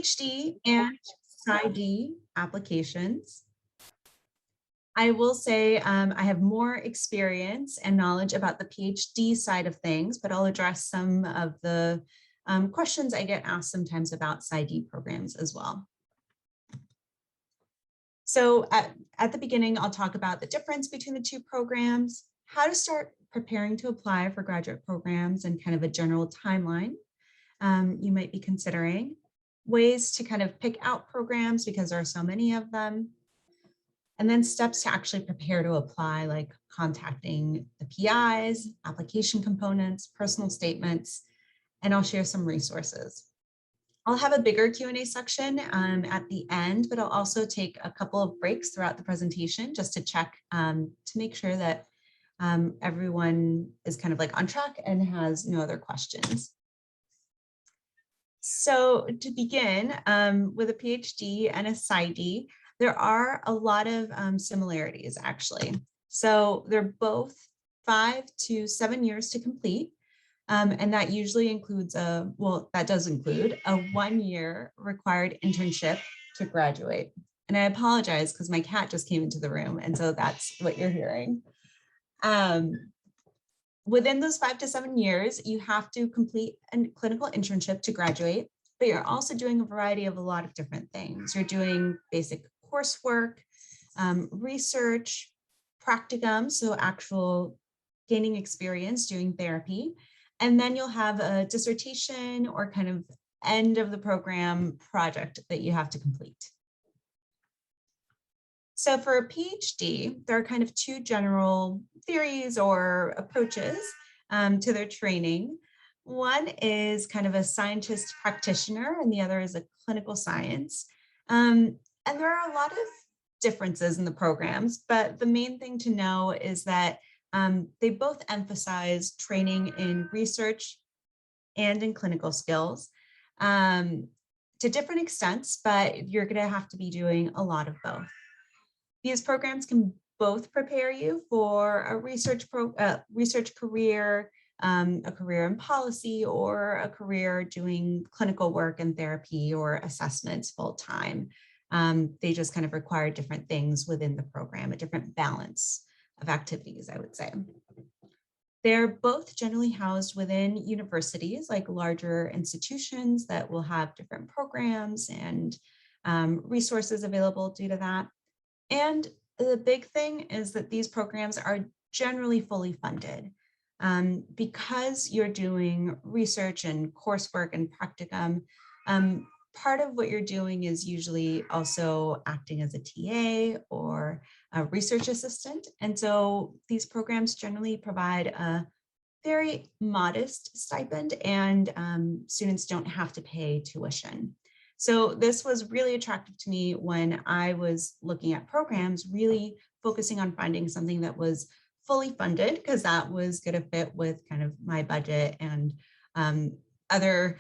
PhD and PsyD applications. I will say I have more experience and knowledge about the PhD side of things, but I'll address some of the questions I get asked sometimes about PsyD programs as well. So at the beginning, I'll talk about the difference between the two programs, how to start preparing to apply for graduate programs, and kind of a general timeline you might be considering, ways to kind of pick out programs because there are so many of them, and then steps to actually prepare to apply, like contacting the PIs, application components, personal statements, and I'll share some resources. I'll have a bigger Q&A section at the end, but I'll also take a couple of breaks throughout the presentation just to check to make sure that everyone is kind of like on track and has no other questions. So to begin with a PhD and a PsyD, there are a lot of similarities actually. So they're both 5 to 7 years to complete. And that usually includes that does include a 1-year required internship to graduate. And I apologize because my cat just came into the room. And so that's what you're hearing. Within those 5 to 7 years, you have to complete a clinical internship to graduate, but you're also doing a lot of different things. You're doing basic coursework, research, practicum, so actual gaining experience doing therapy, and then you'll have a dissertation or kind of end of the program project that you have to complete. So for a PhD, there are kind of 2 general theories or approaches to their training. One is kind of a scientist practitioner and the other is a clinical science. And there are a lot of differences in the programs, but the main thing to know is that they both emphasize training in research and in clinical skills to different extents, but you're going to have to be doing a lot of both. These programs can both prepare you for a research career, a career in policy, or a career doing clinical work and therapy or assessments full time. They just kind of require different things within the program, a different balance of activities, I would say. They're both generally housed within universities, like larger institutions that will have different programs and resources available due to that. And the big thing is that these programs are generally fully funded. Because you're doing research and coursework and practicum, part of what you're doing is usually also acting as a TA or a research assistant. And so these programs generally provide a very modest stipend, and students don't have to pay tuition. So this was really attractive to me when I was looking at programs, really focusing on finding something that was fully funded, because that was going to fit with kind of my budget and other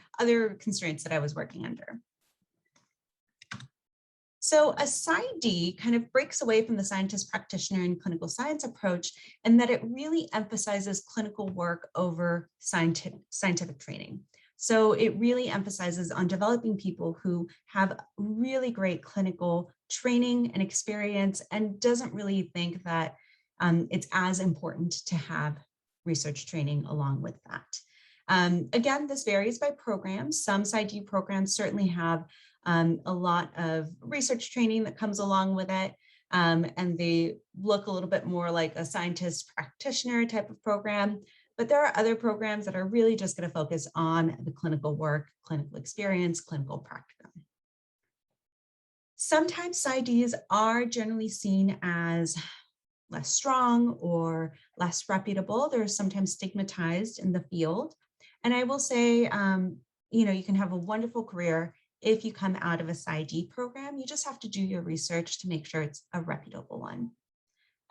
constraints that I was working under. So a PsyD kind of breaks away from the scientist practitioner and clinical science approach in that it really emphasizes clinical work over scientific training. So it really emphasizes on developing people who have really great clinical training and experience and doesn't really think that it's as important to have research training along with that. Again, this varies by programs. Some PsyD programs certainly have a lot of research training that comes along with it, and they look a little bit more like a scientist practitioner type of program. But there are other programs that are really just going to focus on the clinical work, clinical experience, clinical practicum. Sometimes PsyDs are generally seen as less strong or less reputable. They're sometimes stigmatized in the field. And I will say, you can have a wonderful career if you come out of a PsyD program. You just have to do your research to make sure it's a reputable one.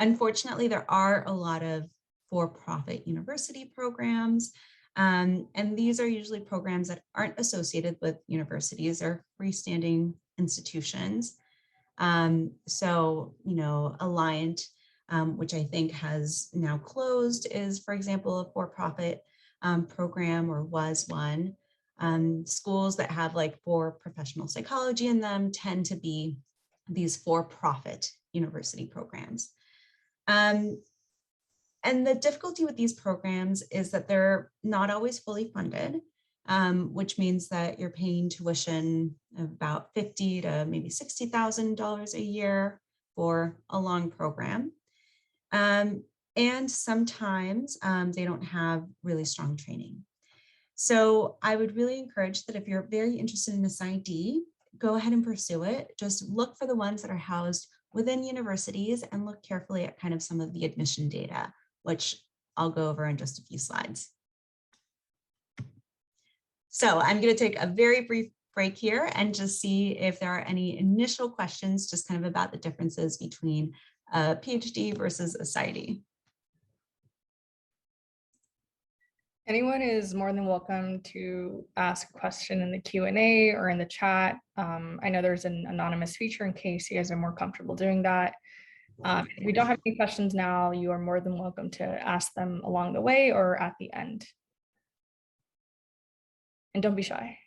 Unfortunately, there are a lot of for-profit university programs, and these are usually programs that aren't associated with universities or freestanding institutions. So, Alliant, which I think has now closed, is, for example, a for-profit program, or was one. Schools that have like for professional psychology in them tend to be these for-profit university programs. And the difficulty with these programs is that they're not always fully funded, which means that you're paying tuition of about $50,000 to maybe $60,000 a year for a long program. And sometimes they don't have really strong training. So I would really encourage that if you're very interested in a PsyD, go ahead and pursue it. Just look for the ones that are housed within universities and look carefully at kind of some of the admission data, which I'll go over in just a few slides. So I'm going to take a very brief break here and just see if there are any initial questions just kind of about the differences between a PhD versus a PsyD. Anyone is more than welcome to ask a question in the Q&A or in the chat. I know there's an anonymous feature in case you guys are more comfortable doing that. If we don't have any questions now, you are more than welcome to ask them along the way or at the end. And don't be shy.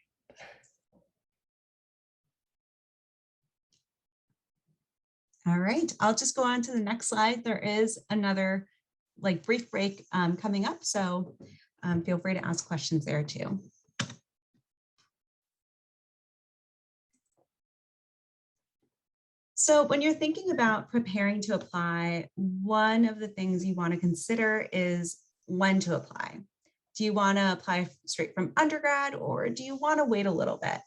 All right, I'll just go on to the next slide. There is another brief break coming up, so feel free to ask questions there too. So when you're thinking about preparing to apply, one of the things you want to consider is when to apply. Do you want to apply straight from undergrad or do you want to wait a little bit?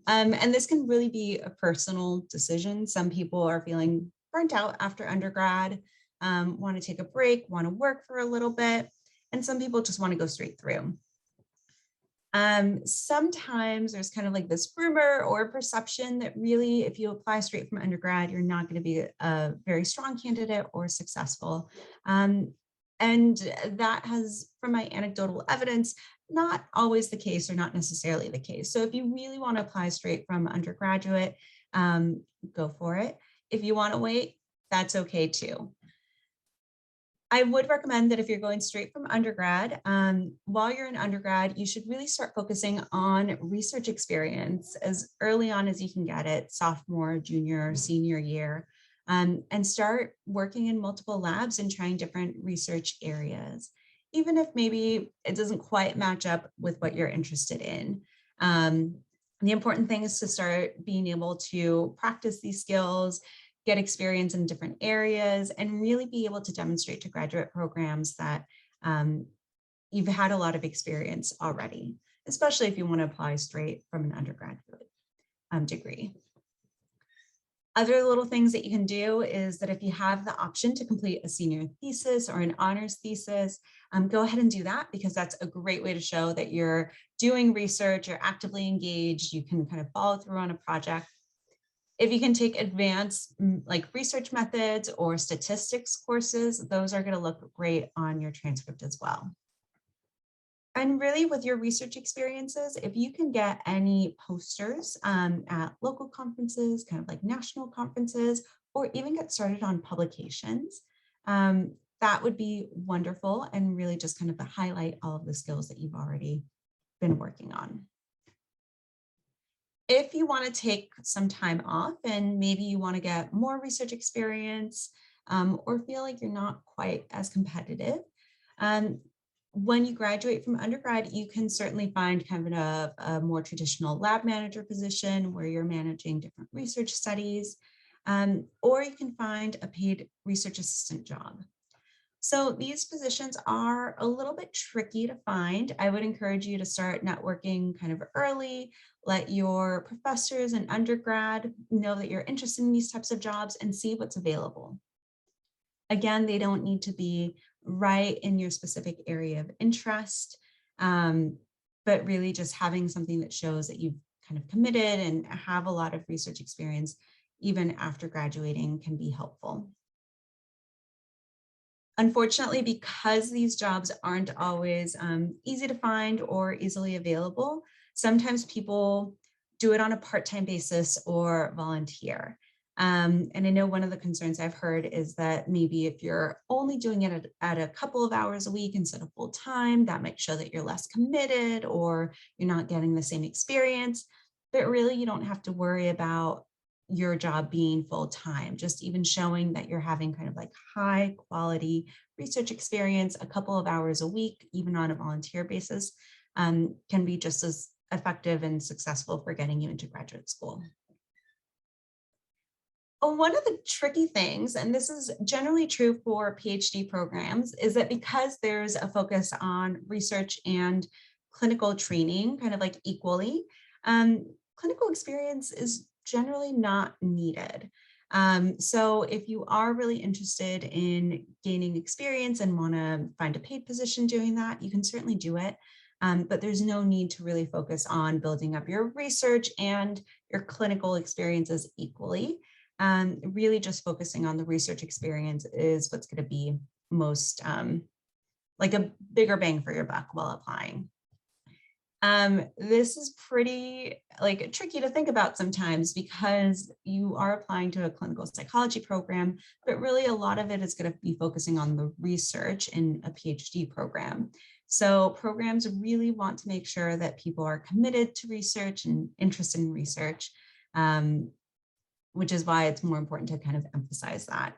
And this can really be a personal decision. Some people are feeling burnt out after undergrad, want to take a break, want to work for a little bit, and some people just want to go straight through. Sometimes there's kind of like this rumor or perception that really, if you apply straight from undergrad, you're not going to be a very strong candidate or successful. And that has, from my anecdotal evidence, not always the case or not necessarily the case. So if you really want to apply straight from undergraduate, go for it. If you want to wait, that's okay too. I would recommend that if you're going straight from undergrad, while you're in undergrad, you should really start focusing on research experience as early on as you can get it, sophomore, junior, senior year, and start working in multiple labs and trying different research areas, even if maybe it doesn't quite match up with what you're interested in. The important thing is to start being able to practice these skills, get experience in different areas, and really be able to demonstrate to graduate programs that you've had a lot of experience already, especially if you want to apply straight from an undergraduate degree. Other little things that you can do is that if you have the option to complete a senior thesis or an honors thesis, go ahead and do that, because that's a great way to show that you're doing research, you're actively engaged, you can kind of follow through on a project. If you can take advanced research methods or statistics courses, those are going to look great on your transcript as well. And really with your research experiences, if you can get any posters at local conferences, kind of like national conferences, or even get started on publications, that would be wonderful and really just kind of highlight all of the skills that you've already been working on. If you want to take some time off and maybe you want to get more research experience or feel like you're not quite as competitive, when you graduate from undergrad, you can certainly find kind of a more traditional lab manager position where you're managing different research studies, or you can find a paid research assistant job. So these positions are a little bit tricky to find. I would encourage you to start networking kind of early, let your professors and undergrad know that you're interested in these types of jobs and see what's available. Again, they don't need to be right in your specific area of interest, but really just having something that shows that you've kind of committed and have a lot of research experience even after graduating can be helpful. Unfortunately, because these jobs aren't always easy to find or easily available, sometimes people do it on a part-time basis or volunteer. And I know one of the concerns I've heard is that maybe if you're only doing it at a couple of hours a week instead of full time, that might show that you're less committed or you're not getting the same experience. But really, you don't have to worry about your job being full time. Just even showing that you're having kind of like high quality research experience a couple of hours a week, even on a volunteer basis, can be just as effective and successful for getting you into graduate school. One of the tricky things, and this is generally true for PhD programs, is that because there's a focus on research and clinical training, kind of like equally, clinical experience is generally not needed. So if you are really interested in gaining experience and want to find a paid position doing that, you can certainly do it. But there's no need to really focus on building up your research and your clinical experiences equally. Really just focusing on the research experience is what's going to be most like a bigger bang for your buck while applying. This is pretty like tricky to think about sometimes because you are applying to a clinical psychology program, but really a lot of it is going to be focusing on the research in a PhD program. So programs really want to make sure that people are committed to research and interested in research, which is why it's more important to kind of emphasize that.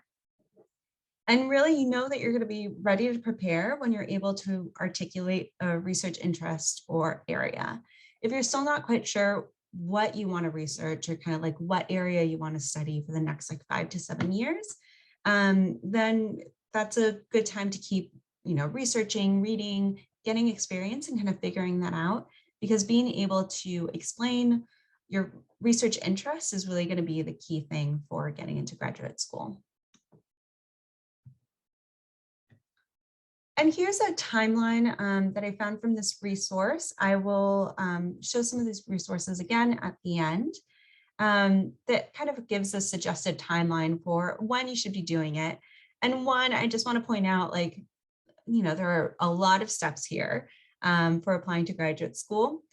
And really, you know that you're going to be ready to prepare when you're able to articulate a research interest or area. If you're still not quite sure what you want to research or kind of like what area you want to study for the next like 5 to 7 years, then that's a good time to keep, researching, reading, getting experience and kind of figuring that out, because being able to explain your research interest is really going to be the key thing for getting into graduate school. And here's a timeline that I found from this resource. I will show some of these resources again at the end. That kind of gives a suggested timeline for when you should be doing it. And one, I just want to point out, there are a lot of steps here for applying to graduate school.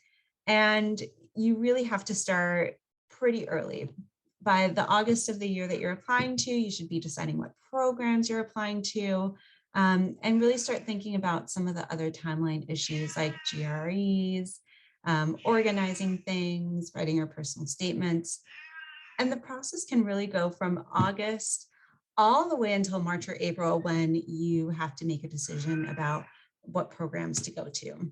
And you really have to start pretty early. By the August of the year that you're applying to, you should be deciding what programs you're applying to, and really start thinking about some of the other timeline issues like GREs, organizing things, writing your personal statements. And the process can really go from August all the way until March or April when you have to make a decision about what programs to go to.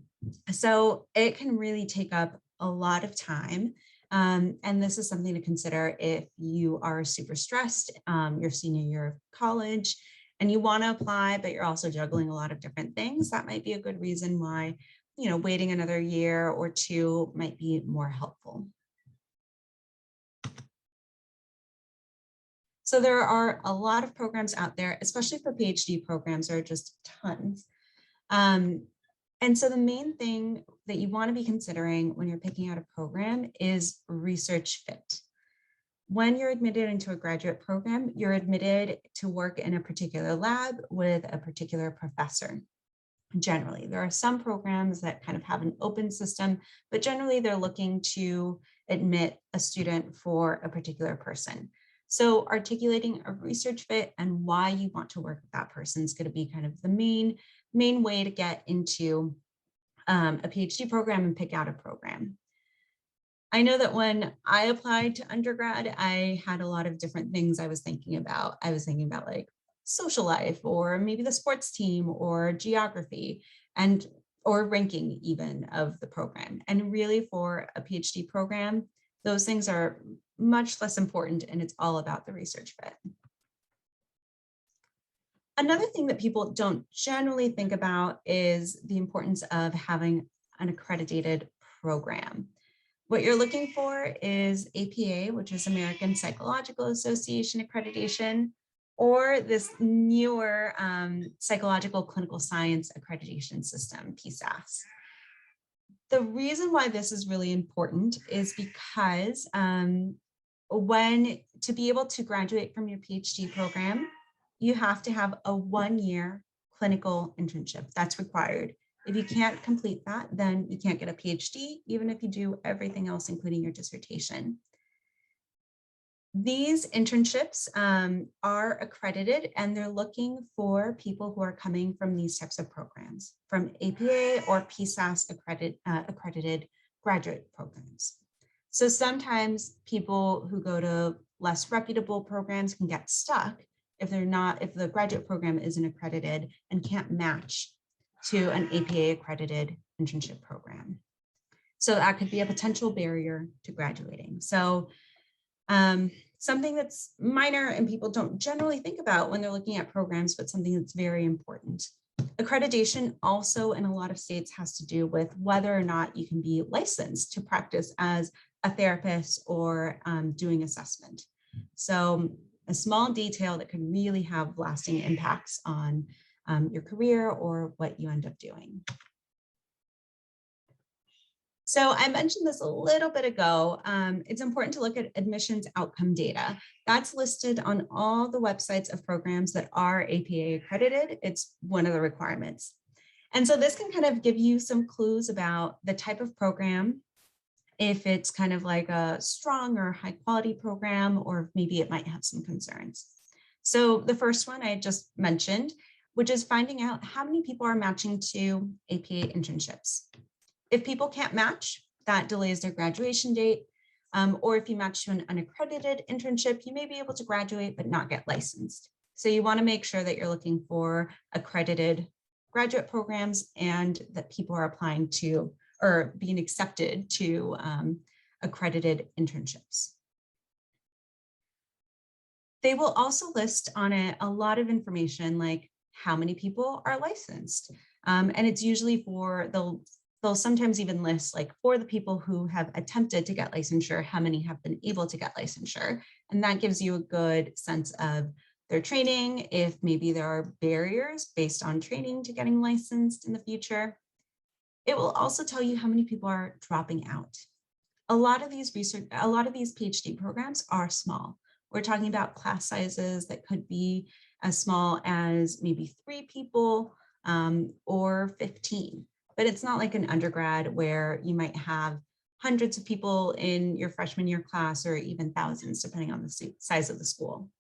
So it can really take up a lot of time. And this is something to consider if you are super stressed, your senior year of college, and you want to apply, but you're also juggling a lot of different things. That might be a good reason why, waiting another year or two might be more helpful. So there are a lot of programs out there, especially for PhD programs, there are just tons. And so the main thing that you want to be considering when you're picking out a program is research fit. When you're admitted into a graduate program, you're admitted to work in a particular lab with a particular professor. Generally, there are some programs that kind of have an open system, but generally they're looking to admit a student for a particular person. So articulating a research fit and why you want to work with that person is going to be kind of the main way to get into a PhD program and pick out a program. I know that when I applied to undergrad, I had a lot of different things I was thinking about. I was thinking about like social life, or maybe the sports team, or geography, or ranking even of the program. And really for a PhD program, those things are much less important, and it's all about the research fit. Another thing that people don't generally think about is the importance of having an accredited program. What you're looking for is APA, which is American Psychological Association accreditation, or this newer Psychological Clinical Science Accreditation System, PSAS. The reason why this is really important is because to be able to graduate from your PhD program, you have to have a 1-year clinical internship. That's required. If you can't complete that, then you can't get a PhD, even if you do everything else, including your dissertation. These internships are accredited, and they're looking for people who are coming from these types of programs, from APA or PSAS accredited graduate programs. So sometimes people who go to less reputable programs can get stuck if the graduate program isn't accredited and can't match to an APA accredited internship program. So that could be a potential barrier to graduating. So something that's minor and people don't generally think about when they're looking at programs, but something that's very important. Accreditation also in a lot of states has to do with whether or not you can be licensed to practice as a therapist or doing assessment. So a small detail that can really have lasting impacts on your career or what you end up doing. So I mentioned this a little bit ago. It's important to look at admissions outcome data. That's listed on all the websites of programs that are APA accredited. It's one of the requirements. And so this can kind of give you some clues about the type of program, if it's kind of like a strong or high quality program, or maybe it might have some concerns. So the first one I just mentioned, which is finding out how many people are matching to APA internships. If people can't match, that delays their graduation date. Or if you match to an unaccredited internship, you may be able to graduate but not get licensed. So you want to make sure that you're looking for accredited graduate programs and that people are applying to or being accepted to accredited internships. They will also list on it a lot of information like how many people are licensed. And it's usually for they'll sometimes even list like for the people who have attempted to get licensure, how many have been able to get licensure. And that gives you a good sense of their training, if maybe there are barriers based on training to getting licensed in the future. It will also tell you how many people are dropping out. A lot of these PhD programs are small. We're talking about class sizes that could be as small as maybe 3 people or 15. But it's not like an undergrad where you might have hundreds of people in your freshman year class or even thousands, depending on the size of the school.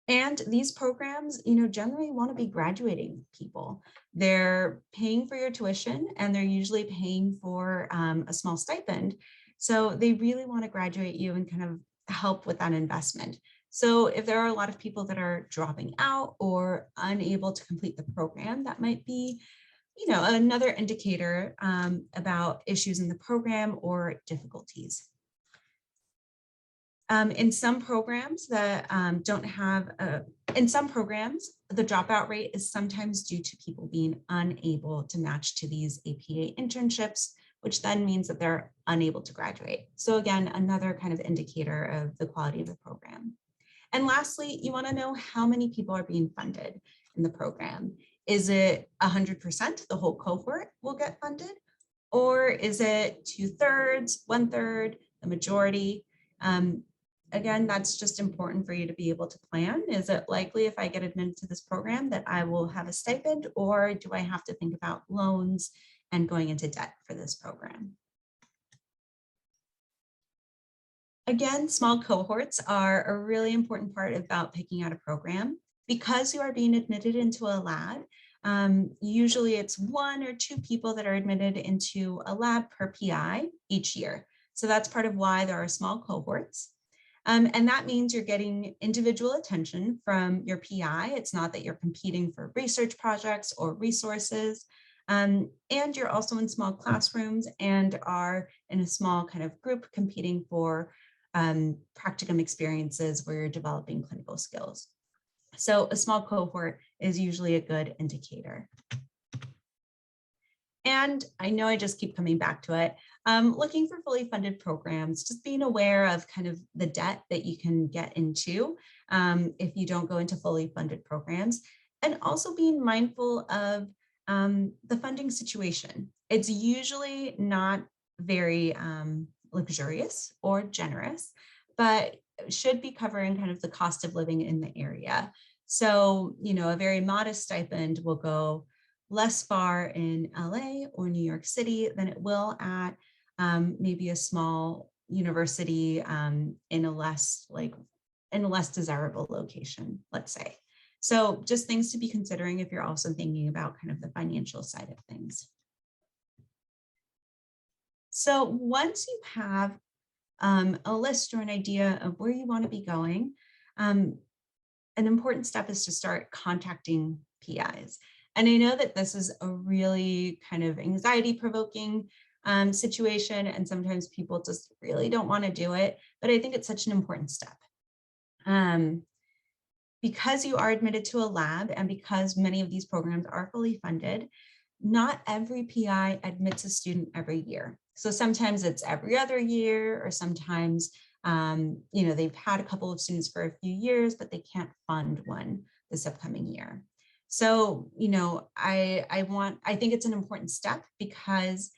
And these programs, generally want to be graduating people. They're paying for your tuition and they're usually paying for a small stipend. So they really want to graduate you and kind of help with that investment. So if there are a lot of people that are dropping out or unable to complete the program, that might be another indicator about issues in the program or difficulties. In some programs that in some programs, the dropout rate is sometimes due to people being unable to match to these APA internships, which then means that they're unable to graduate. So again, another kind of indicator of the quality of the program. And lastly, you want to know how many people are being funded in the program. Is it 100%, the whole cohort will get funded? Or is it 2/3, 1/3, the majority? Again, that's just important for you to be able to plan. Is it likely if I get admitted to this program that I will have a stipend, or do I have to think about loans and going into debt for this program? Again, small cohorts are a really important part about picking out a program. Because you are being admitted into a lab, usually it's 1 or 2 people that are admitted into a lab per PI each year. So that's part of why there are small cohorts. And that means you're getting individual attention from your PI. It's not that you're competing for research projects or resources. And you're also in small classrooms and are in a small kind of group competing for practicum experiences where you're developing clinical skills. So a small cohort is usually a good indicator. And I know I just keep coming back to it. Looking for fully funded programs, just being aware of kind of the debt that you can get into if you don't go into fully funded programs, and also being mindful of the funding situation. It's usually not very luxurious or generous, but should be covering kind of the cost of living in the area. So, a very modest stipend will go less far in LA or New York City than it will at maybe a small university in a less desirable location, let's say. So just things to be considering if you're also thinking about kind of the financial side of things. So once you have a list or an idea of where you want to be going, an important step is to start contacting PIs. And I know that this is a really kind of anxiety-provoking situation, and sometimes people just really don't want to do it, but I think it's such an important step. Because you are admitted to a lab and because many of these programs are fully funded, not every PI admits a student every year. So sometimes it's every other year, or sometimes they've had a couple of students for a few years, but they can't fund one this upcoming year. So, I think it's an important step because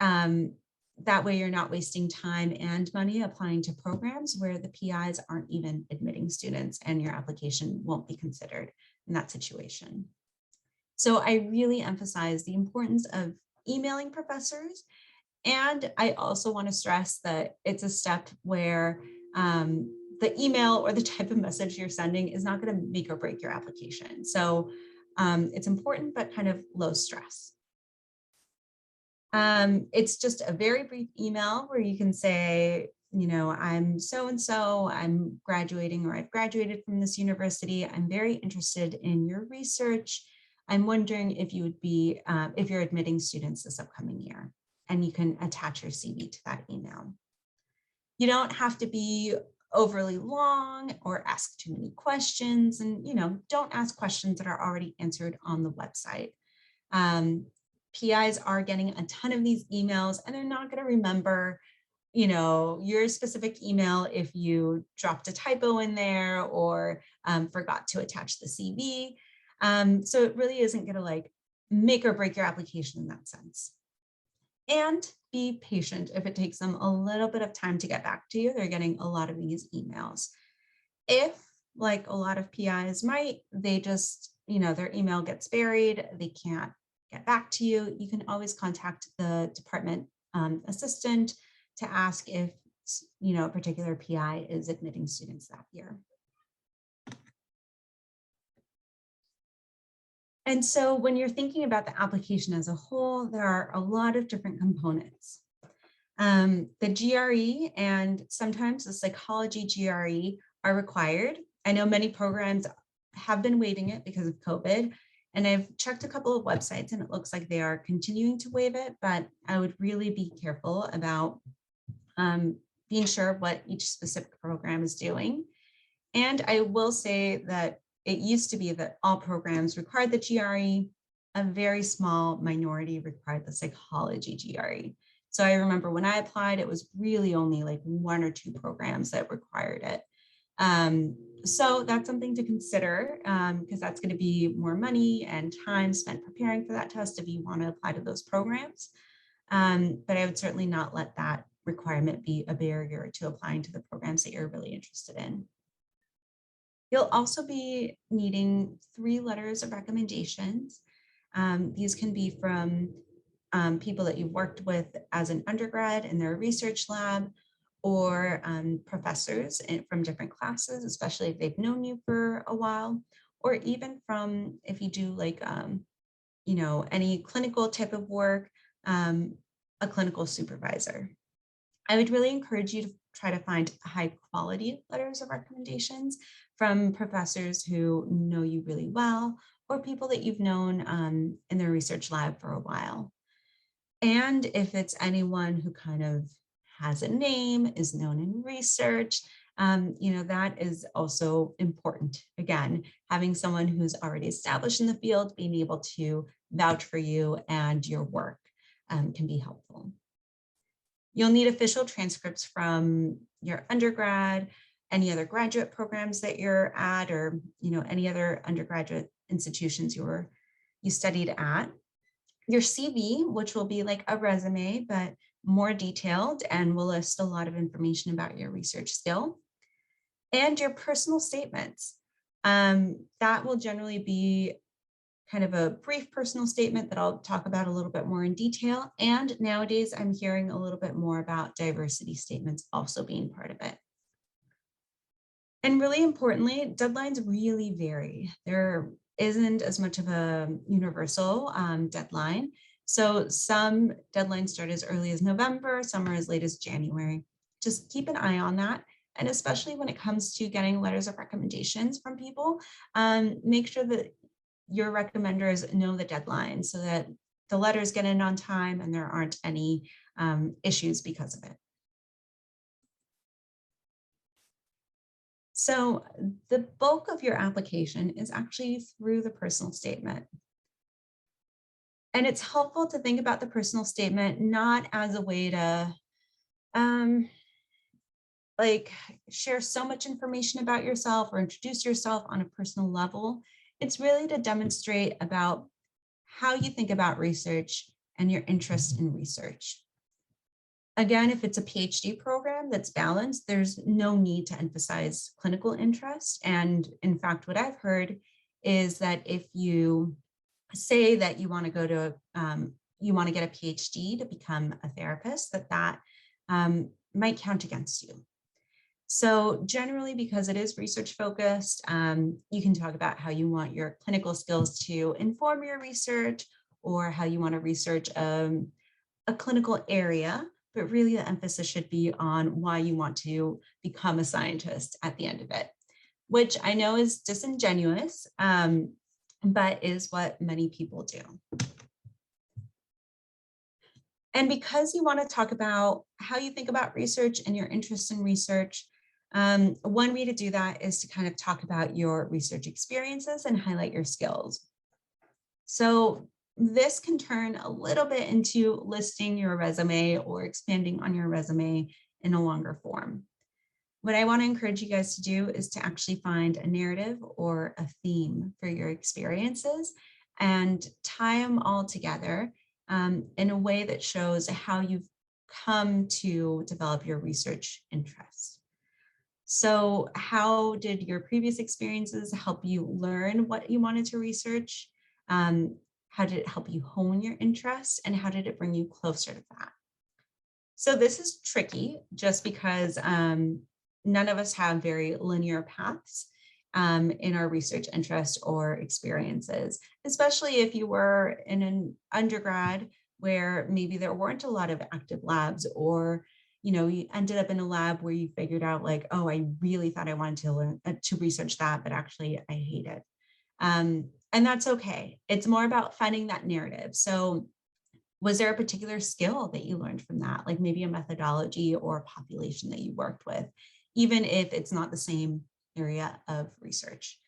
that way you're not wasting time and money applying to programs where the PIs aren't even admitting students and your application won't be considered in that situation. So I really emphasize the importance of emailing professors. And I also want to stress that it's a step where the email or the type of message you're sending is not going to make or break your application. So it's important, but kind of low stress. It's just a very brief email where you can say, I'm so-and-so, I'm graduating, or I've graduated from this university. I'm very interested in your research. I'm wondering if you would be, if you're admitting students this upcoming year, and you can attach your CV to that email. You don't have to be overly long or ask too many questions, and, don't ask questions that are already answered on the website. PIs are getting a ton of these emails, and they're not going to remember, your specific email if you dropped a typo in there or forgot to attach the CV. So it really isn't going to make or break your application in that sense. And be patient if it takes them a little bit of time to get back to you. They're getting a lot of these emails. If, like a lot of PIs might, they just, their email gets buried, they can't get back to you, you can always contact the department assistant to ask if, a particular PI is admitting students that year. And so when you're thinking about the application as a whole, there are a lot of different components. The GRE and sometimes the psychology GRE are required. I know many programs have been waiving it because of COVID, and I've checked a couple of websites and it looks like they are continuing to waive it, but I would really be careful about being sure what each specific program is doing. And I will say that it used to be that all programs required the GRE, a very small minority required the psychology GRE. So I remember when I applied, it was really only like 1 or 2 programs that required it. So that's something to consider because that's going to be more money and time spent preparing for that test if you want to apply to those programs. But I would certainly not let that requirement be a barrier to applying to the programs that you're really interested in. You'll also be needing 3 letters of recommendations. These can be from people that you've worked with as an undergrad in their research lab, or professors from different classes, especially if they've known you for a while, or even from, if you do any clinical type of work, a clinical supervisor. I would really encourage you to try to find high quality letters of recommendations from professors who know you really well, or people that you've known in their research lab for a while. And if it's anyone who kind of has a name, is known in research, that is also important. Again, having someone who's already established in the field, being able to vouch for you and your work can be helpful. You'll need official transcripts from your undergrad, any other graduate programs that you're at, or any other undergraduate institutions you studied at. Your CV, which will be like a resume, but more detailed and will list a lot of information about your research skill. And your personal statements. That will generally be kind of a brief personal statement that I'll talk about a little bit more in detail. And nowadays I'm hearing a little bit more about diversity statements also being part of it. And really importantly, deadlines really vary. There isn't as much of a universal deadline. So some deadlines start as early as November, some are as late as January. Just keep an eye on that. And especially when it comes to getting letters of recommendations from people, make sure that your recommenders know the deadline so that the letters get in on time and there aren't any issues because of it. So the bulk of your application is actually through the personal statement. And it's helpful to think about the personal statement not as a way to like share so much information about yourself or introduce yourself on a personal level. It's really to demonstrate about how you think about research and your interest in research. Again, if it's a PhD program that's balanced, there's no need to emphasize clinical interest. And in fact, what I've heard is that if you say that you want to go to, you want to get a PhD to become a therapist, that might count against you. So generally, because it is research focused, you can talk about how you want your clinical skills to inform your research or how you want to research a clinical area, but really the emphasis should be on why you want to become a scientist at the end of it, which I know is disingenuous, but is what many people do. And because you want to talk about how you think about research and your interest in research, one way to do that is to kind of talk about your research experiences and highlight your skills. So this can turn a little bit into listing your resume or expanding on your resume in a longer form. What I want to encourage you guys to do is to actually find a narrative or a theme for your experiences and tie them all together in a way that shows how you've come to develop your research interest. So how did your previous experiences help you learn what you wanted to research? How did it help you hone your interest? And how did it bring you closer to that? So this is tricky just because none of us have very linear paths in our research interest or experiences, especially if you were in an undergrad where maybe there weren't a lot of active labs, or you ended up in a lab where you figured out like, oh, I really thought I wanted to learn to research that, but actually I hate it. And that's okay. It's more about finding that narrative. So was there a particular skill that you learned from that? Like maybe a methodology or a population that you worked with, even if it's not the same area of research.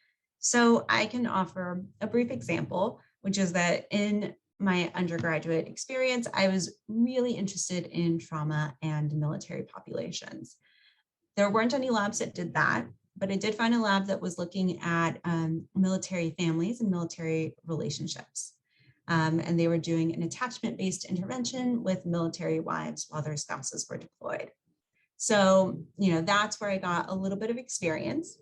So I can offer a brief example, which is that in my undergraduate experience, I was really interested in trauma and military populations. There weren't any labs that did that, but I did find a lab that was looking at military families and military relationships. And they were doing an attachment-based intervention with military wives while their spouses were deployed. So, that's where I got a little bit of experience.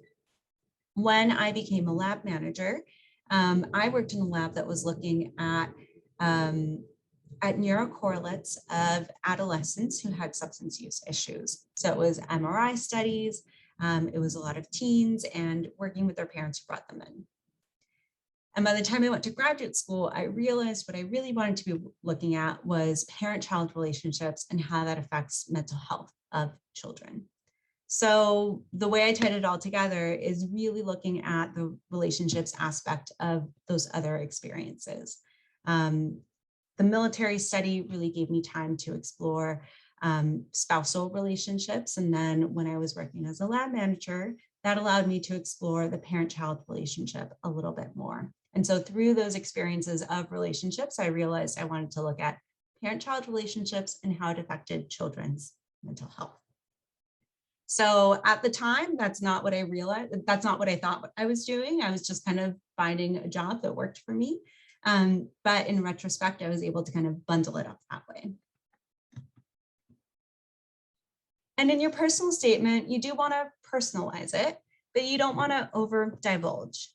When I became a lab manager, I worked in a lab that was looking at neurocorrelates of adolescents who had substance use issues. So it was MRI studies, it was a lot of teens and working with their parents who brought them in. And by the time I went to graduate school, I realized what I really wanted to be looking at was parent-child relationships and how that affects mental health of children. So the way I tied it all together is really looking at the relationships aspect of those other experiences. The military study really gave me time to explore spousal relationships. And then when I was working as a lab manager, that allowed me to explore the parent-child relationship a little bit more. And so through those experiences of relationships, I realized I wanted to look at parent-child relationships and how it affected children's mental health. So at the time, that's not what I realized. That's not what I thought I was doing. I was just kind of finding a job that worked for me. But in retrospect, I was able to kind of bundle it up that way. And in your personal statement, you do want to personalize it, but you don't want to over divulge.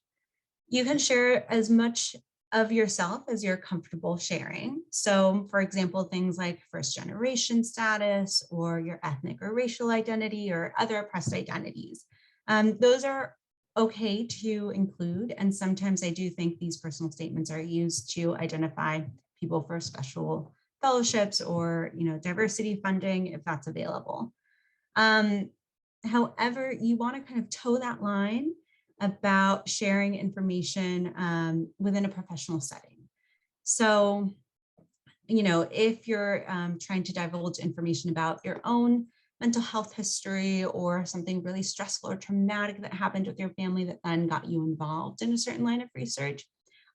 You can share as much of yourself as you're comfortable sharing. So for example, things like first generation status or your ethnic or racial identity or other oppressed identities. Those are okay to include. And sometimes I do think these personal statements are used to identify people for special fellowships or diversity funding if that's available. However, you want to kind of toe that line about sharing information within a professional setting. So, if you're trying to divulge information about your own mental health history or something really stressful or traumatic that happened with your family that then got you involved in a certain line of research,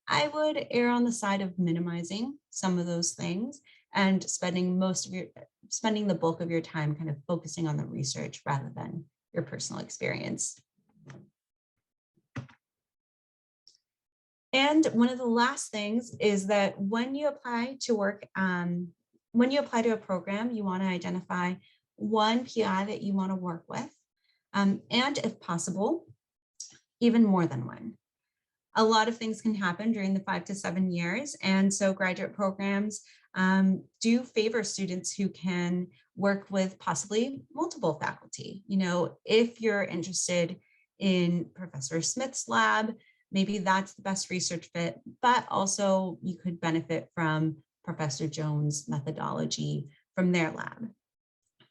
I would err on the side of minimizing some of those things and spending the bulk of your time kind of focusing on the research rather than your personal experience. And one of the last things is that when you apply to work, when you apply to a program, you want to identify one PI that you want to work with, and if possible, even more than one. A lot of things can happen during the 5 to 7 years. And so graduate programs do favor students who can work with possibly multiple faculty. If you're interested in Professor Smith's lab, maybe that's the best research fit, but also you could benefit from Professor Jones' methodology from their lab.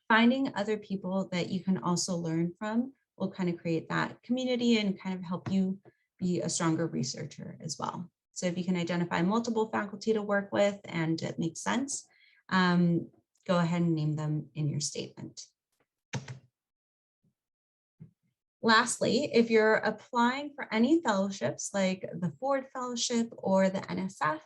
Finding other people that you can also learn from will kind of create that community and kind of help you be a stronger researcher as well. So if you can identify multiple faculty to work with and it makes sense, go ahead and name them in your statement. Lastly, if you're applying for any fellowships like the Ford Fellowship or the NSF,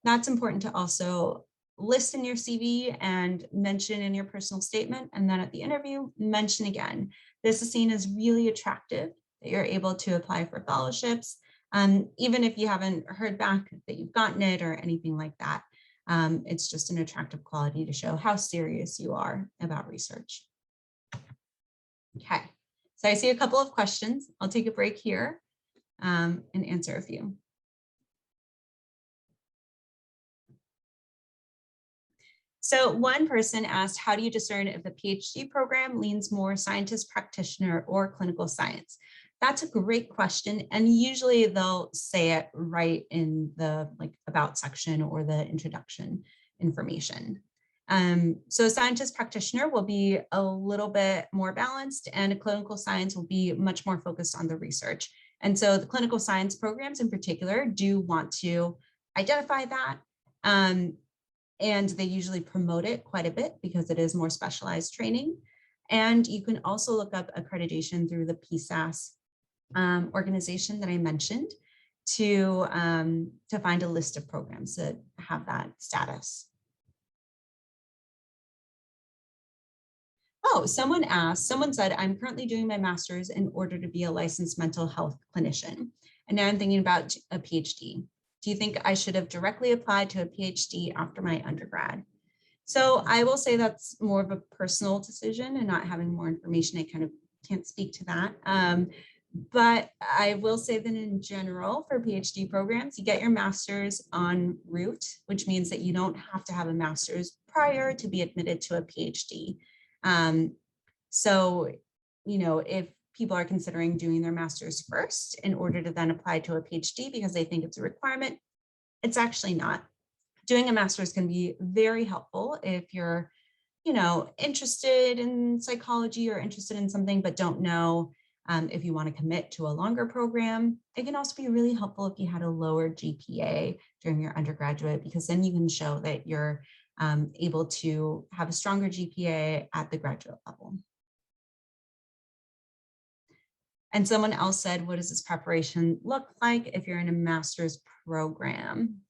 that's important to also list in your CV and mention in your personal statement. And then at the interview, mention again. This is seen as really attractive that you're able to apply for fellowships, even if you haven't heard back that you've gotten it or anything like that. It's just an attractive quality to show how serious you are about research. Okay, so I see a couple of questions. I'll take a break here and answer a few. So one person asked, how do you discern if a PhD program leans more scientist practitioner or clinical science? That's a great question. And usually they'll say it right in the about section or the introduction information. So a scientist practitioner will be a little bit more balanced and a clinical science will be much more focused on the research. And so the clinical science programs in particular do want to identify that. And they usually promote it quite a bit because it is more specialized training. And you can also look up accreditation through the PSAS organization that I mentioned to find a list of programs that have that status. Oh, someone said, I'm currently doing my master's in order to be a licensed mental health clinician. And now I'm thinking about a PhD. Do you think I should have directly applied to a PhD after my undergrad? So I will say that's more of a personal decision and not having more information. I kind of can't speak to that. But I will say that in general for PhD programs, you get your master's en route, which means that you don't have to have a master's prior to be admitted to a PhD. So, if people are considering doing their master's first in order to then apply to a PhD because they think it's a requirement, it's actually not. Doing a master's can be very helpful if you're, interested in psychology or interested in something, but don't know if you want to commit to a longer program. It can also be really helpful if you had a lower GPA during your undergraduate, because then you can show that you're able to have a stronger GPA at the graduate level. And someone else said, what does this preparation look like if you're in a master's program?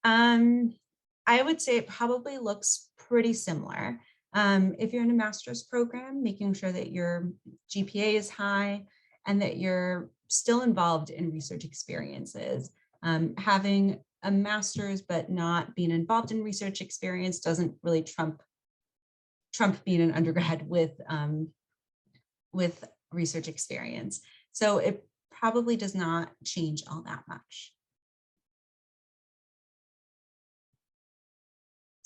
I would say it probably looks pretty similar. If you're in a master's program, making sure that your GPA is high and that you're still involved in research experiences. Having a master's but not being involved in research experience doesn't really trump being an undergrad with research experience. So it probably does not change all that much.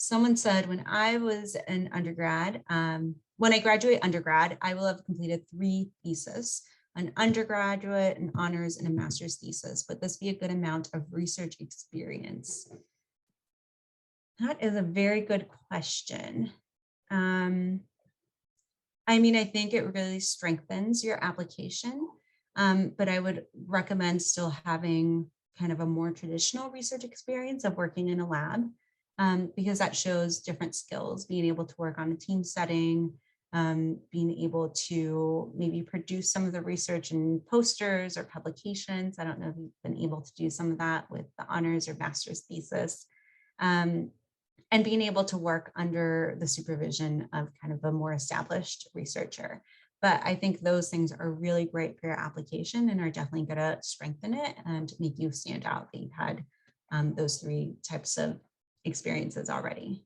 someone said when I was an undergrad, when I graduate undergrad, I will have completed 3 theses, an undergraduate, an honors, and a master's thesis. Would this be a good amount of research experience? That is a very good question. I mean, I think it really strengthens your application, but I would recommend still having kind of a more traditional research experience of working in a lab, because that shows different skills, being able to work on a team setting, being able to maybe produce some of the research in posters or publications. I don't know if you've been able to do some of that with the honors or master's thesis. And being able to work under the supervision of kind of a more established researcher. But I think those things are really great for your application and are definitely going to strengthen it and make you stand out that you've had those 3 types of experiences already.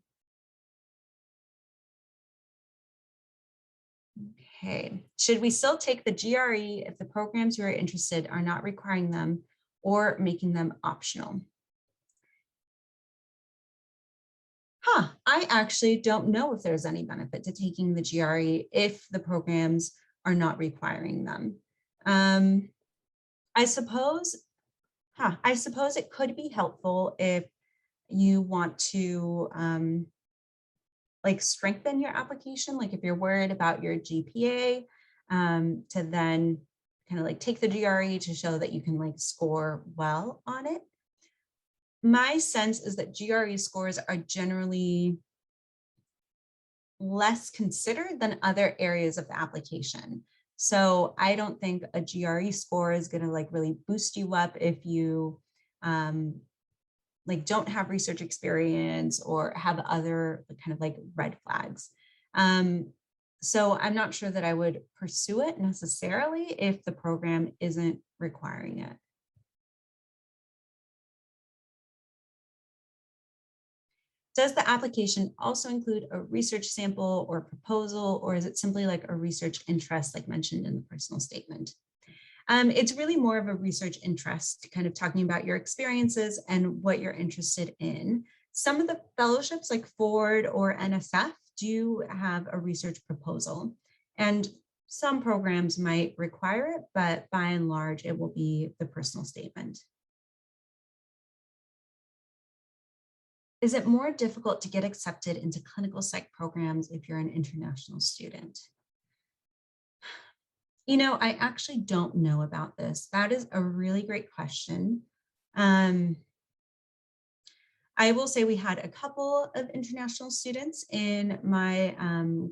Okay, should we still take the GRE if the programs you are interested are not requiring them or making them optional? I actually don't know if there's any benefit to taking the GRE if the programs are not requiring them. I suppose it could be helpful if you want to like strengthen your application, like if you're worried about your GPA, to then kind of like take the GRE to show that you can like score well on it. My sense is that GRE scores are generally less considered than other areas of the application. So I don't think a GRE score is going to like really boost you up if you like don't have research experience or have other kind of like red flags. So I'm not sure that I would pursue it necessarily if the program isn't requiring it. Does the application also include a research sample or proposal, or is it simply like a research interest like mentioned in the personal statement? It's really more of a research interest, kind of talking about your experiences and what you're interested in. Some of the fellowships like Ford or NSF do have a research proposal, and some programs might require it, but by and large, it will be the personal statement. Is it more difficult to get accepted into clinical psych programs if you're an international student? You know, I actually don't know about this. That is a really great question. I will say we had a couple of international students in my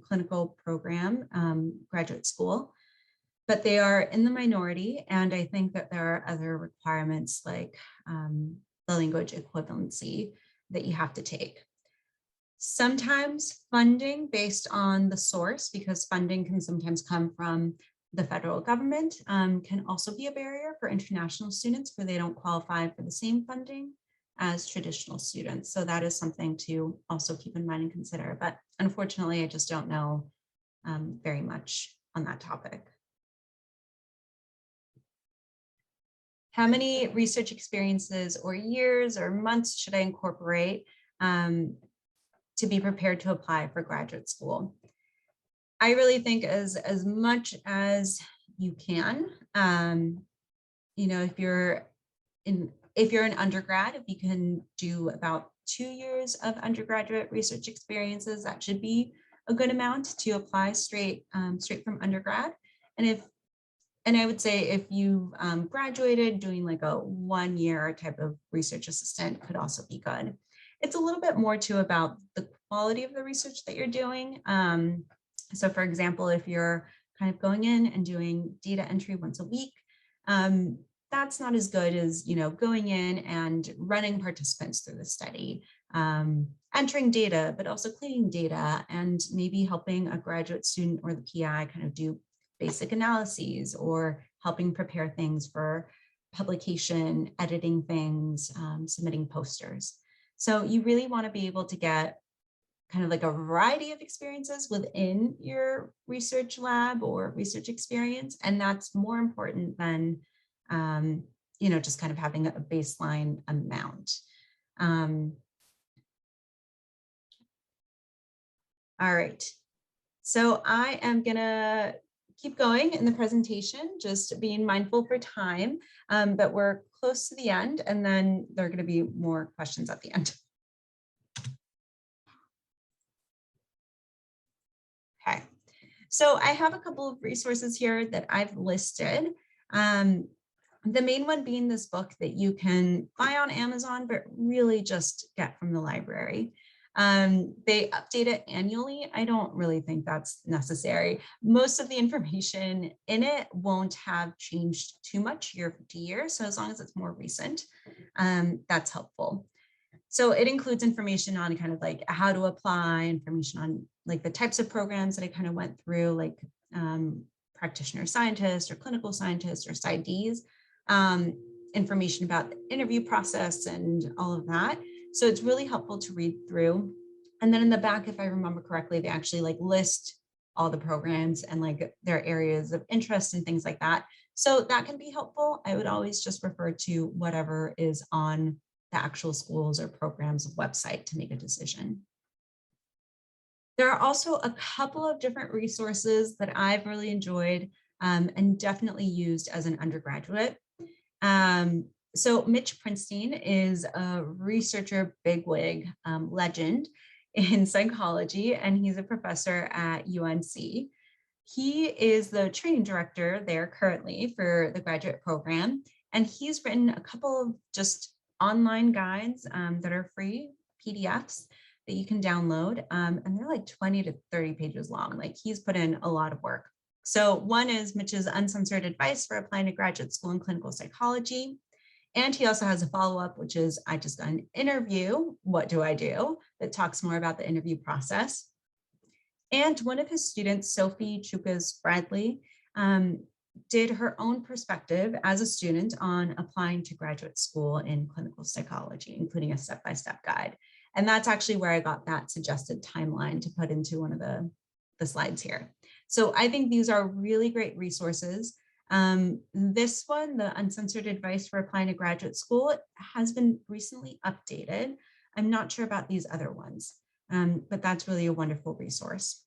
clinical program, graduate school, but they are in the minority. And I think that there are other requirements like the language equivalency that you have to take. Sometimes funding based on the source, because funding can sometimes come from the federal government, can also be a barrier for international students where they don't qualify for the same funding as traditional students. So that is something to also keep in mind and consider. But unfortunately, I just don't know very much on that topic. How many research experiences or years or months should I incorporate to be prepared to apply for graduate school? I really think as much as you can. You know, if you're an undergrad, if you can do about 2 years of undergraduate research experiences, that should be a good amount to apply straight from undergrad. And I would say if you graduated, doing like a 1 year type of research assistant could also be good. It's a little bit more too about the quality of the research that you're doing. So for example, if you're kind of going in and doing data entry once a week, that's not as good as, you know, going in and running participants through the study, entering data, but also cleaning data, and maybe helping a graduate student or the PI kind of do basic analyses or helping prepare things for publication, editing things, submitting posters. So you really want to be able to get kind of like a variety of experiences within your research lab or research experience. And that's more important than, you know, just kind of having a baseline amount. All right. So I am gonna keep going in the presentation, just being mindful for time, but we're close to the end, and then there are gonna be more questions at the end. Okay, so I have a couple of resources here that I've listed. The main one being this book that you can buy on Amazon, but really just get from the library. They update it annually. I don't really think that's necessary. Most of the information in it won't have changed too much year to year. So as long as it's more recent, that's helpful. So it includes information on kind of like how to apply, information on like the types of programs that I kind of went through, like practitioner scientist or clinical scientist or PsyDs, information about the interview process and all of that. So it's really helpful to read through. And then in the back, if I remember correctly, they actually like list all the programs and like their areas of interest and things like that. So that can be helpful. I would always just refer to whatever is on the actual schools or programs website to make a decision. There are also a couple of different resources that I've really enjoyed and definitely used as an undergraduate. So Mitch Prinstein is a researcher bigwig legend in psychology, and he's a professor at UNC. He is the training director there currently for the graduate program, and he's written a couple of just online guides that are free, PDFs that you can download, and they're like 20 to 30 pages long. Like he's put in a lot of work. So one is Mitch's uncensored advice for applying to graduate school in clinical psychology. And he also has a follow-up, which is I just got an interview, what do I do? That talks more about the interview process. And one of his students, Sophie Chukas Bradley, did her own perspective as a student on applying to graduate school in clinical psychology, including a step-by-step guide. And that's actually where I got that suggested timeline to put into one of the slides here. So I think these are really great resources. This one, the uncensored advice for applying to graduate school, has been recently updated. I'm not sure about these other ones, but that's really a wonderful resource.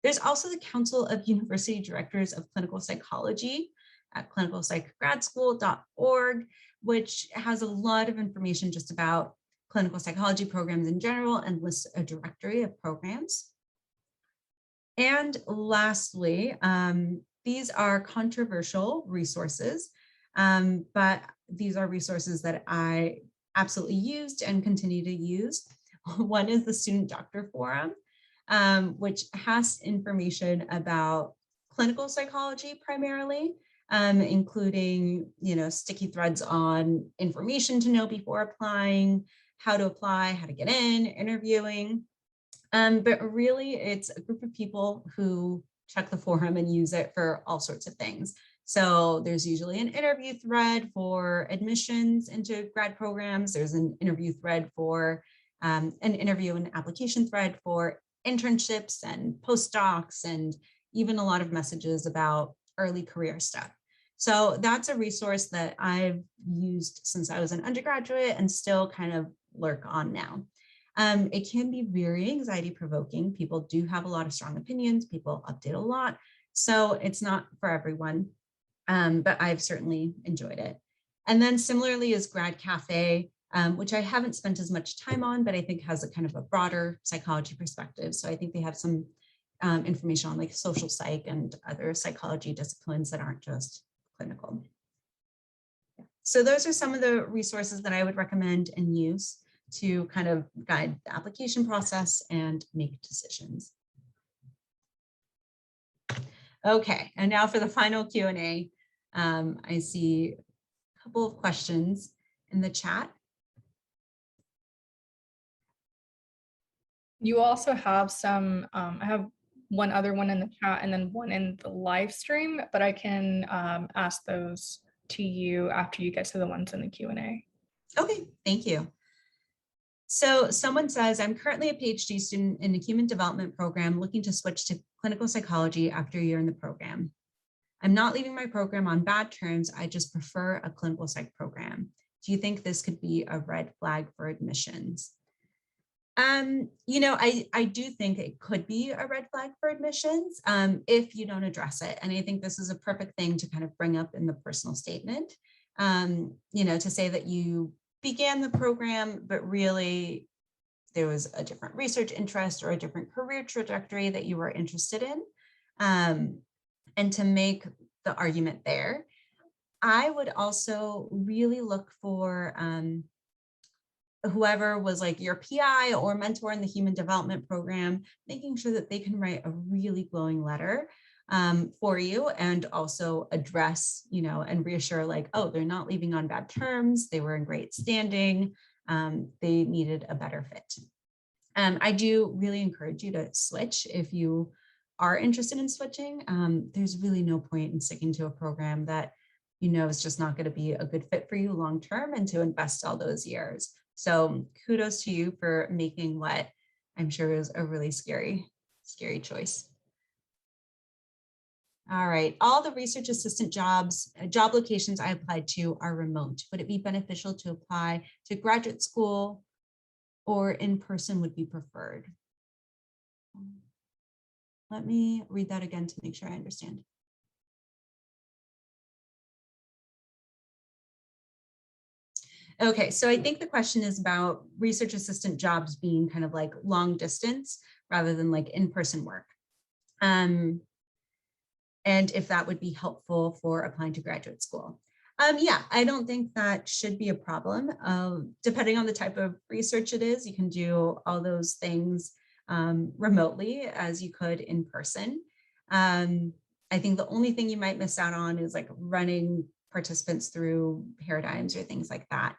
There's also the Council of University Directors of Clinical Psychology at clinicalpsychgradschool.org, which has a lot of information just about clinical psychology programs in general and lists a directory of programs. And lastly, these are controversial resources, but these are resources that I absolutely used and continue to use. One is the Student Doctor Forum, which has information about clinical psychology primarily, including, sticky threads on information to know before applying, how to apply, how to get in, interviewing. But really, it's a group of people who check the forum and use it for all sorts of things. So there's usually an interview thread for admissions into grad programs. There's an interview thread for an interview and application thread for internships and postdocs, and even a lot of messages about early career stuff. So that's a resource that I've used since I was an undergraduate and still kind of lurk on now. It can be very anxiety provoking. People do have a lot of strong opinions. People update a lot. So it's not for everyone, but I've certainly enjoyed it. And then similarly is Grad Cafe, which I haven't spent as much time on, but I think has a kind of a broader psychology perspective. So I think they have some information on like social psych and other psychology disciplines that aren't just clinical. So those are some of the resources that I would recommend and use to kind of guide the application process and make decisions. Okay, and now for the final Q&A. I see a couple of questions in the chat. You also have some, I have one other one in the chat and then one in the live stream, but I can ask those to you after you get to the ones in the Q&A. Okay, thank you. So someone says, I'm currently a PhD student in the human development program looking to switch to clinical psychology after a year in the program. I'm not leaving my program on bad terms. I just prefer a clinical psych program. Do you think this could be a red flag for admissions? You know, I do think it could be a red flag for admissions if you don't address it. And I think this is a perfect thing to kind of bring up in the personal statement, you know, to say that you began the program, but really there was a different research interest or a different career trajectory that you were interested in, and to make the argument there. I would also really look for whoever was like your PI or mentor in the human development program, making sure that they can write a really glowing letter for you, and also address, you know, and reassure like, oh, they're not leaving on bad terms. They were in great standing. They needed a better fit. I do really encourage you to switch if you are interested in switching. There's really no point in sticking to a program that you know is just not going to be a good fit for you long term, and to invest all those years. So kudos to you for making what I'm sure is a really scary choice. All right, all the research assistant jobs, job locations I applied to are remote. Would it be beneficial to apply to graduate school, or in person would be preferred? Let me read that again to make sure I understand. Okay, so I think the question is about research assistant jobs being kind of like long distance rather than like in-person work. And if that would be helpful for applying to graduate school. Yeah, I don't think that should be a problem. Depending on the type of research it is, you can do all those things remotely as you could in person. I think the only thing you might miss out on is like running participants through paradigms or things like that.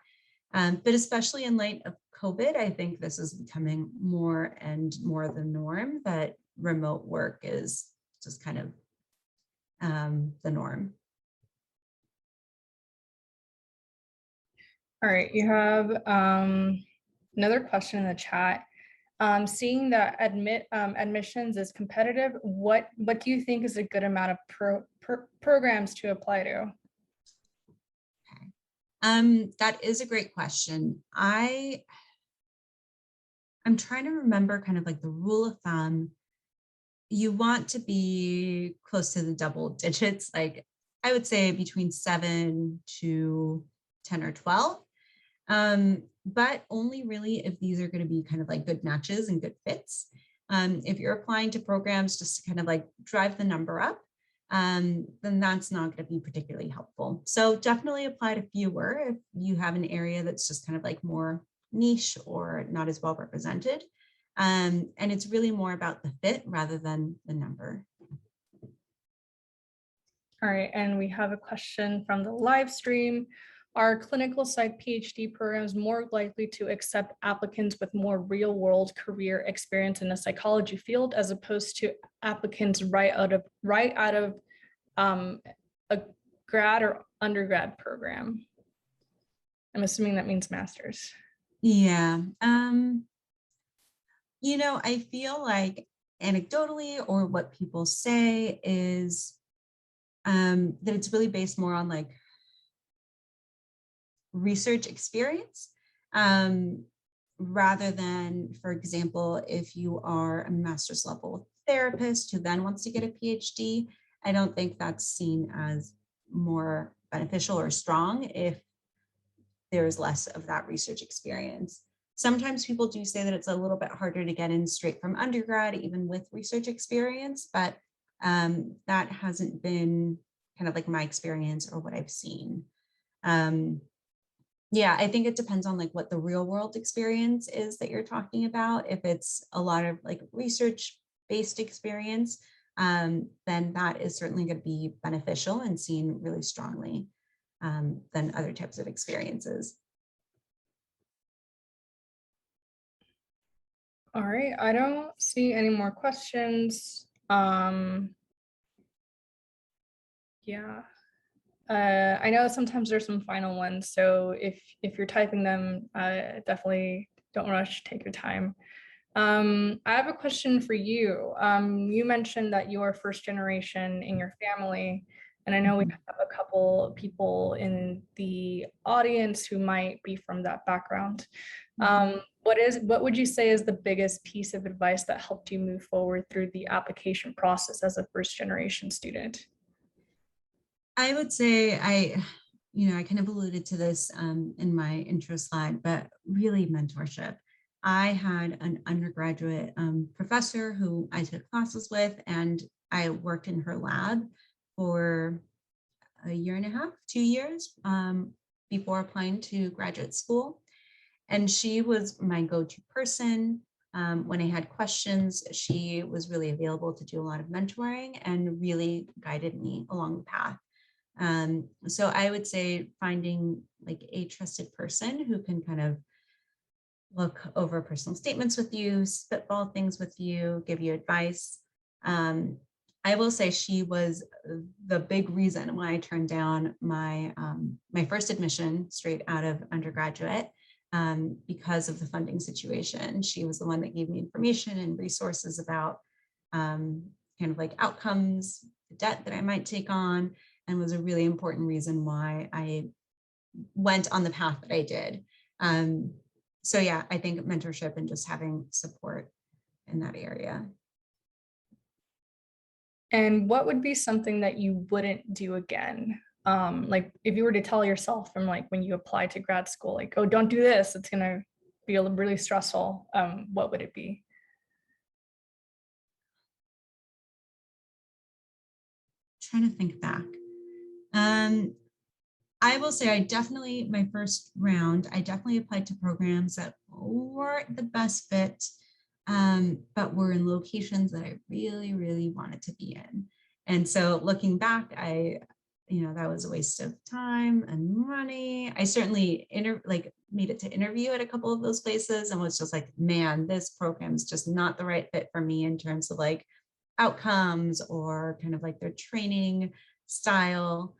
But especially in light of COVID, I think this is becoming more and more the norm, that remote work is just kind of the norm. All right, you have another question in the chat. Seeing that admissions is competitive, what do you think is a good amount of programs to apply to? That is a great question. I'm trying to remember kind of like the rule of thumb. You want to be close to the double digits, like I would say between 7 to 10 or 12. But only really if these are going to be kind of like good matches and good fits. If you're applying to programs just to kind of like drive the number up, then that's not going to be particularly helpful. So definitely apply to fewer if you have an area that's just kind of like more niche or not as well represented. And it's really more about the fit rather than the number. All right, and we have a question from the live stream. Are clinical psych PhD programs more likely to accept applicants with more real-world career experience in the psychology field, as opposed to applicants right out of a grad or undergrad program? I'm assuming that means master's. Yeah. You know, I feel like anecdotally, or what people say is that it's really based more on like research experience, rather than, for example, if you are a master's level therapist who then wants to get a PhD, I don't think that's seen as more beneficial or strong if there's less of that research experience. Sometimes people do say that it's a little bit harder to get in straight from undergrad, even with research experience, but that hasn't been kind of like my experience or what I've seen. Yeah, I think it depends on like what the real world experience is that you're talking about. If it's a lot of like research based experience, then that is certainly going to be beneficial and seen really strongly than other types of experiences. All right, I don't see any more questions. Yeah. I know sometimes there's some final ones, so if you're typing them, definitely don't rush, take your time. I have a question for you. You mentioned that you are first generation in your family, and I know we have a couple people in the audience who might be from that background. What would you say is the biggest piece of advice that helped you move forward through the application process as a first generation student? I would say I kind of alluded to this in my intro slide, but really mentorship. I had an undergraduate professor who I took classes with, and I worked in her lab for a year and a half, 2 years before applying to graduate school. And she was my go-to person. When I had questions, she was really available to do a lot of mentoring and really guided me along the path. So I would say finding like a trusted person who can kind of look over personal statements with you, spitball things with you, give you advice. I will say she was the big reason why I turned down my my first admission straight out of undergraduate because of the funding situation. She was the one that gave me information and resources about kind of like outcomes, the debt that I might take on, and was a really important reason why I went on the path that I did. So yeah, I think mentorship and just having support in that area. And what would be something that you wouldn't do again? Like if you were to tell yourself from like when you apply to grad school, like, oh, don't do this, it's gonna be really stressful. What would it be? Trying to think back. I will say my first round, I definitely applied to programs that weren't the best fit, but were in locations that I really, really wanted to be in. And so looking back, that was a waste of time and money. I certainly made it to interview at a couple of those places and was just like, man, this program is just not the right fit for me in terms of like outcomes or kind of like their training style.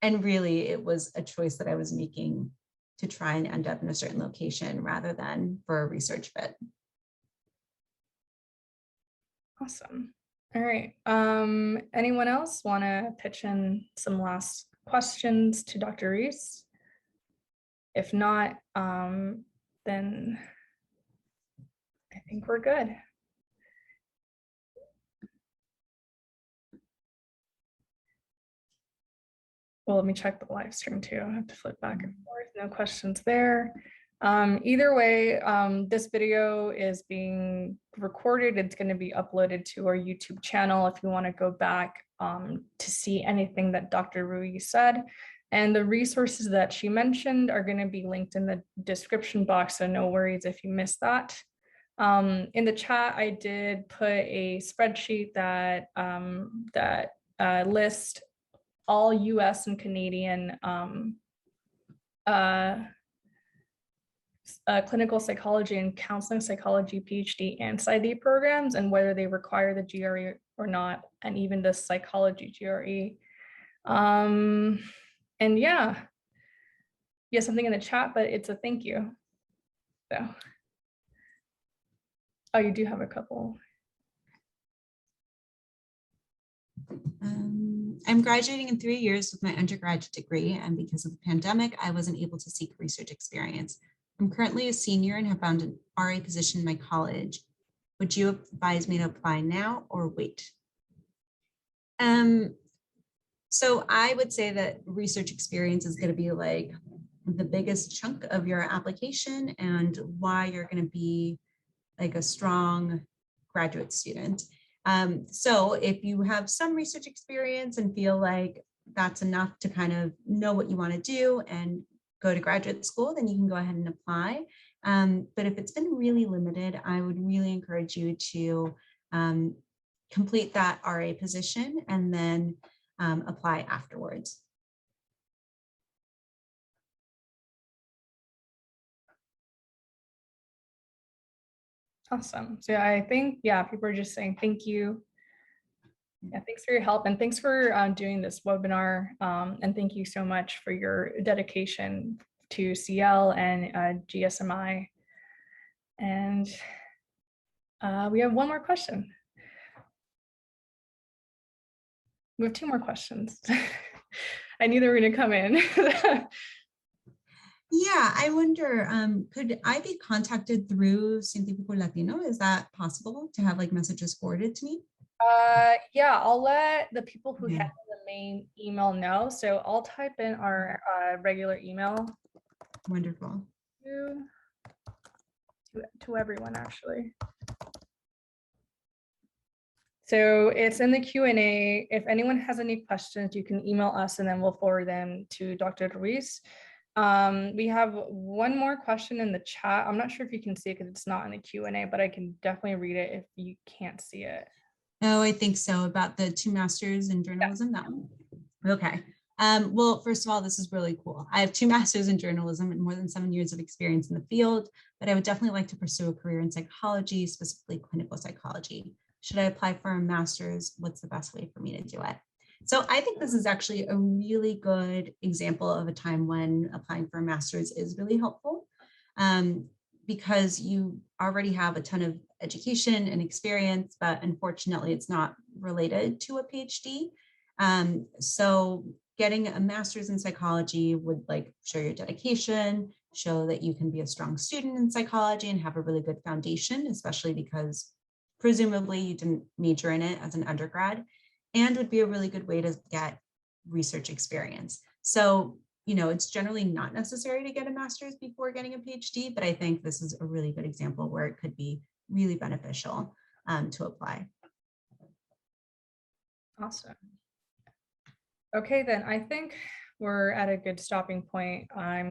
And really, it was a choice that I was making to try and end up in a certain location rather than for a research fit. Awesome. All right. Anyone else want to pitch in some last questions to Dr. Reese? If not, then I think we're good. Well, let me check the live stream too. I have to flip back and forth. No questions there. Either way, this video is being recorded. It's going to be uploaded to our YouTube channel if you want to go back to see anything that Dr. Rui said. And the resources that she mentioned are going to be linked in the description box, so no worries if you missed that. In the chat, I did put a spreadsheet that lists all US and Canadian clinical psychology and counseling psychology PhD and PsyD programs and whether they require the GRE or not, and even the psychology GRE. And yeah, something in the chat, but it's a thank you. So, oh, you do have a couple. I'm graduating in 3 years with my undergraduate degree, and because of the pandemic, I wasn't able to seek research experience. I'm currently a senior and have found an RA position in my college. Would you advise me to apply now or wait? So I would say that research experience is going to be like the biggest chunk of your application and why you're going to be like a strong graduate student. So if you have some research experience and feel like that's enough to kind of know what you want to do and go to graduate school, then you can go ahead and apply. But if it's been really limited, I would really encourage you to complete that RA position and then apply afterwards. Awesome. So I think, people are just saying thank you. Yeah, thanks for your help and thanks for doing this webinar. And thank you so much for your dedication to CL and GSMI. And we have one more question. We have two more questions. I knew they were going to come in. Yeah, I wonder, could I be contacted through Científico Latino? Is that possible to have like messages forwarded to me? Yeah, I'll let the people who Yeah, handle the main email know. So I'll type in our regular email wonderful. to, to everyone actually. So it's in the Q&A. If anyone has any questions, you can email us and then we'll forward them to Dr. Ruiz. We have one more question in the chat. I'm not sure if you can see it because it's not in the Q&A, but I can definitely read it if you can't see it. Oh, I think so, about the 2 masters in journalism, that one. Okay. Well, first of all, this is really cool. I have 2 masters in journalism and more than 7 years of experience in the field, but I would definitely like to pursue a career in psychology, specifically clinical psychology. Should I apply for a master's? What's the best way for me to do it? So I think this is actually a really good example of a time when applying for a master's is really helpful, um, because you already have a ton of education and experience, but unfortunately it's not related to a PhD. So getting a master's in psychology would like show your dedication, show that you can be a strong student in psychology and have a really good foundation, especially because presumably you didn't major in it as an undergrad, and would be a really good way to get research experience. So, it's generally not necessary to get a master's before getting a PhD, but I think this is a really good example where it could be really beneficial to apply. Awesome. Okay, then I think we're at a good stopping point. I'm